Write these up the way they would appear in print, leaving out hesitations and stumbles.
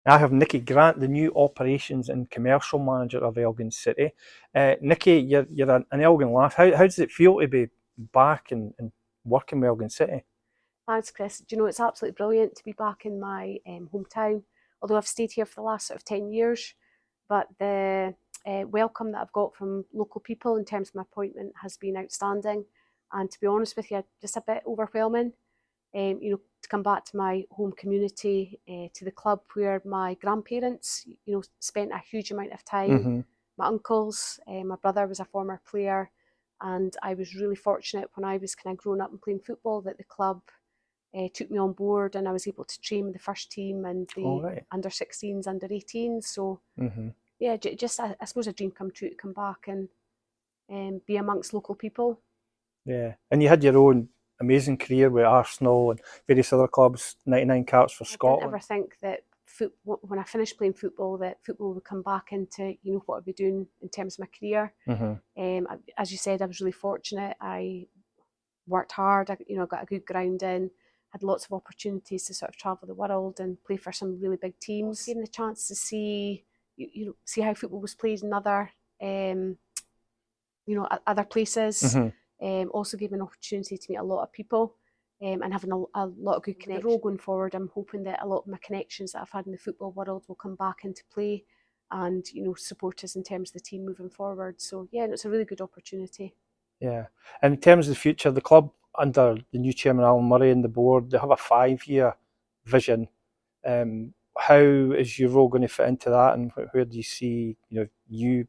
I have Nicky Grant, the new operations and commercial manager of Elgin City. Nicky, you're an Elgin lass. How does it feel to be back and working with Elgin City? Thanks, Chris. Do you know, it's absolutely brilliant to be back in my hometown, although I've stayed here for the last sort of 10 years. But the welcome that I've got from local people in terms of my appointment has been outstanding. And to be honest with you, just a bit overwhelming. To come back to my home community, to the club where my grandparents, spent a huge amount of time. Hmm. My uncles, my brother was a former player, and I was really fortunate when I was kind of growing up and playing football that the club took me on board and I was able to train with the first team and All the right. under 16s, under 18s. So Hmm. yeah, just I suppose a dream come true to come back and be amongst local people. Yeah, and you had your own amazing career with Arsenal and various other clubs, 99 caps for I didn't ever Scotland. think that when I finished playing football, that football would come back into what I'd be doing in terms of my career. Hmm. As you said, I was really fortunate. I worked hard. Got a good ground in. Had lots of opportunities to sort of travel the world and play for some really big teams. Given the chance to see see how football was played in um, other places. Hmm. Also gave me an opportunity to meet a lot of people and having a lot of good connections. The role going forward, I'm hoping that a lot of my connections that I've had in the football world will come back into play and support us in terms of the team moving forward. So yeah, it's a really good opportunity. Yeah, and in terms of the future, the club under the new chairman Alan Murray and the board, they have a 5-year vision. How is your role going to fit into that, and where do you see you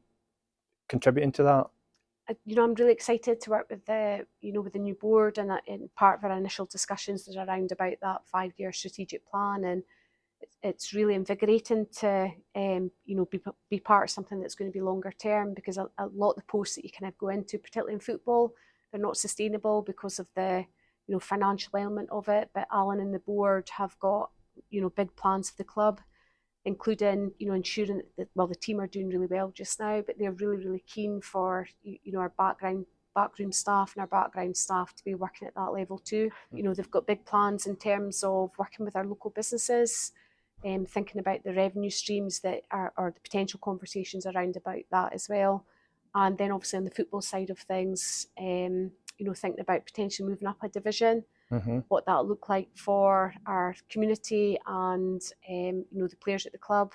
contributing to that? I'm really excited to work with the new board, and part of our initial discussions is around about that 5-year strategic plan, and it's really invigorating to be part of something that's going to be longer term, because a lot of the posts that you kind of go into, particularly in football, they're not sustainable because of the financial element of it. But Alan and the board have got big plans for the club, including ensuring that, well, the team are doing really well just now, but they're really keen for our backroom staff and our background staff to be working at that level too. They've got big plans in terms of working with our local businesses, thinking about the revenue streams that are, or the potential conversations around about that as well. And then obviously on the football side of things, thinking about potentially moving up a division, Hmm. what that'll look like for our community and the players at the club.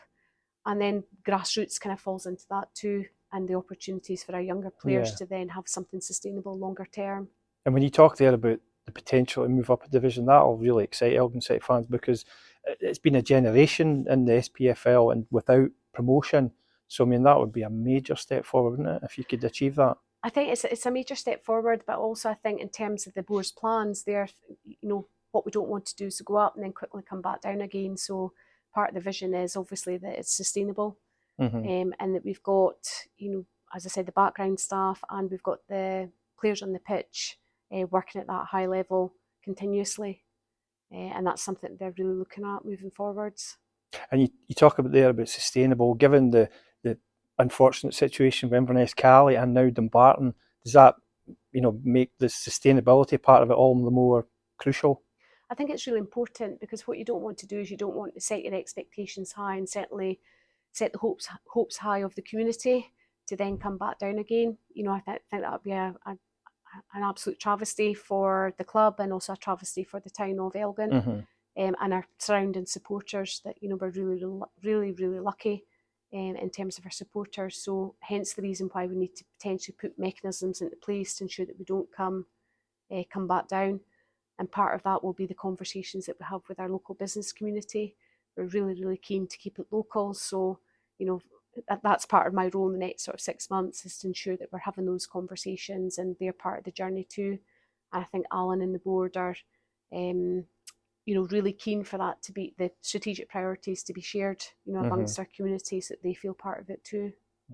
And then grassroots kind of falls into that too, and the opportunities for our younger players Yeah, to then have something sustainable longer term. and when you talk there about the potential to move up a division, that'll really excite Elgin City fans because it's been a generation in the SPFL and without promotion. So I mean that would be a major step forward, wouldn't it, if you could achieve that? I think it's a major step forward, but also I think in terms of the board's plans, what we don't want to do is to go up and then quickly come back down again. So part of the vision is obviously that it's sustainable, Hmm. and that we've got, as I said, the background staff, and we've got the players on the pitch working at that high level continuously, and that's something that they're really looking at moving forwards. And you talk about there about sustainable, given the unfortunate situation with Inverness Cali and now Dumbarton, does that make the sustainability part of it all the more crucial? I think it's really important, because what you don't want to do is you don't want to set your expectations high and certainly set the hopes high of the community to then come back down again. I think that would be an absolute travesty for the club, and also a travesty for the town of Elgin, Hmm. and our surrounding supporters. That we're really lucky in terms of our supporters. So hence the reason why we need to potentially put mechanisms into place to ensure that we don't come back down. And part of that will be the conversations that we have with our local business community. We're really keen to keep it local. So, you know, that's part of my role in the next sort of 6 months, is to ensure that we're having those conversations and they're part of the journey too. And I think Alan and the board are, um, really keen for that to be the strategic priorities to be shared, Hmm. amongst our communities, that they feel part of it too.